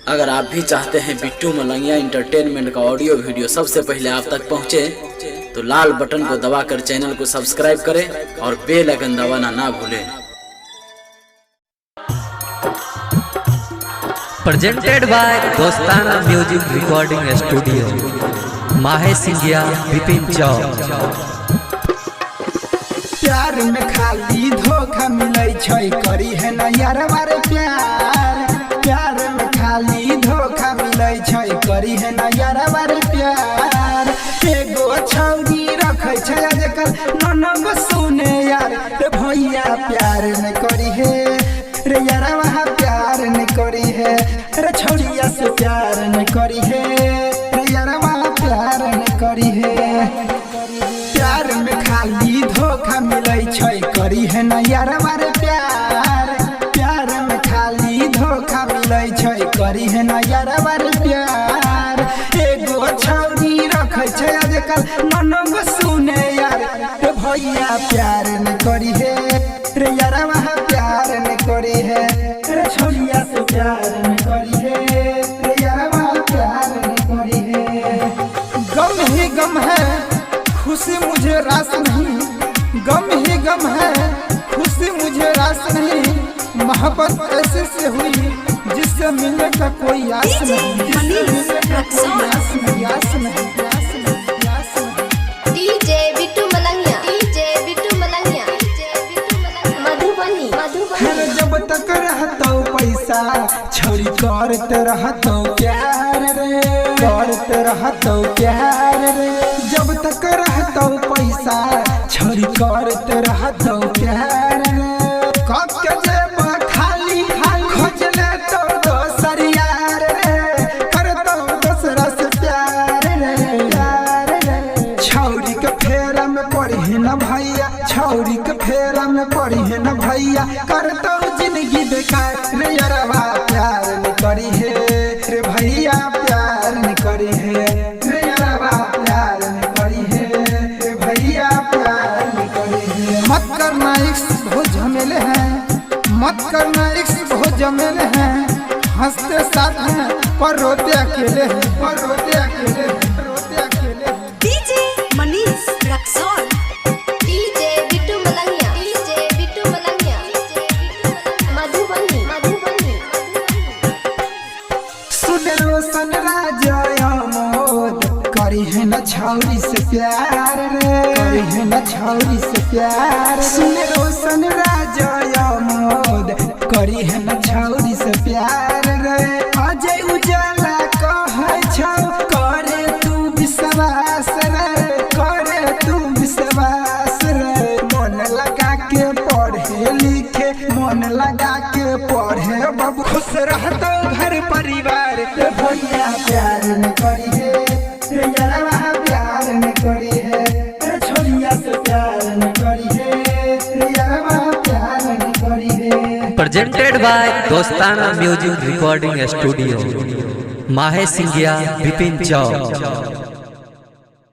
अगर आप भी चाहते हैं बिट्टू मलंगिया इंटरटेनमेंट का ऑडियो वीडियो सबसे पहले आप तक पहुंचे, तो लाल बटन को दबाकर चैनल को सब्सक्राइब करें और बेल आइकन दबाना ना भूलें। प्रेजेंटेड बाय दोस्ताना म्यूजिक रिकॉर्डिंग स्टूडियो, माहे सिंगिया विपिन चौक। प्यार में खाली धोखा मिलै छै, करी है ना यार मारे प्यार। प्यार में खाली धोखा मिलै छै, करी है ना यार मारे प्यार। एगो छौरी रखै छै आजकल ननगो सुने यार, रे भैया प्यार न करी है रे यार, वहाँ प्यार न करी है रे छौरिया से प्यार न करी है रे यार, वहाँ प्यार न करी है। प्यार में खाली धोखा मिलै छै, करी है ना यार मारे प्यार। प्यार में खाली धोखा मिलै छै, करी है ना यार मारे प्यार। एगो छौरी रखै छै आजकल ननगो सुने यार, रे भैया प्यार न करी है रे यार, वहाँ प्यार न करी है रे छौरिया से प्यार न करी है रे यार, वहाँ प्यार न करी है। गम ही गम है, खुशी मुझे रास नहीं, गम ही गम है, खुशी मुझे रास नहीं। मोहब्बत ऐसे से हुई जिससे मिलने का कोई आस नहीं, जिससे मिलने का कोई आस नहीं, आस नहीं, आस नहीं, आस नहीं। DJ Bittu Malangiya, DJ Bittu Malangiya, Madhubani, Madhubani. जब तक रहतो पैसा छौरी करते रहतो प्यार रे, करते रहतो प्यार रे। जब तक रहतो पैसा छौरी करते रहतो प्यार रे। कब के जेब खाली खाली खोज लेतो दोसर यार रे, करतो दोसरा से प्यार रे, प्यार रे। छौरी के फेरा में पड़ी है न भैया, छौरी के फेरा में पड़ी है न भैया, करतो जिंदगी बेकार रे यारवा, प्यार न करी है रे भैया, प्यार न करी है रे यारवा, प्यार न करी है रे भैया, प्यार न करी है। मत करना इश्क बहुत झमेले हैं, मत करना इश्क बहुत झमेले हैं। हंसते साथ हैं पर रोते अकेले हैं, पर रोते अकेले हैं, रोते अकेले हैं। DJ Manish Raxaul, DJ Bittu Malangiya, DJ Bittu Malangiya, Madhubani, Madhubani. सुन रोशन राजा मोद, करी है न छौरी से प्यार रे, करी है न छौरी से प्यार। सुन रोशन राजा मोद, करी है न छौरी से प्यार रे। अजय उजाला कहै छौ, करे तू विश्वास रे, करे तू विश्वास रे। मन लगा के पढ़े लिखे, मन लगा के पढ़े बाबू, खुश रहतो घर परिवार रे भैया, प्यार न करी है रे यार, वहाँ प्यार न करी है रे छौरिया से प्यार न करी है रे यार, वहाँ प्यार न करी है। प्रेजेंटेड बाय दोस्ताना म्यूजिक रिकॉर्डिंग स्टूडियो, माहे सिंगिया विपिन चौक।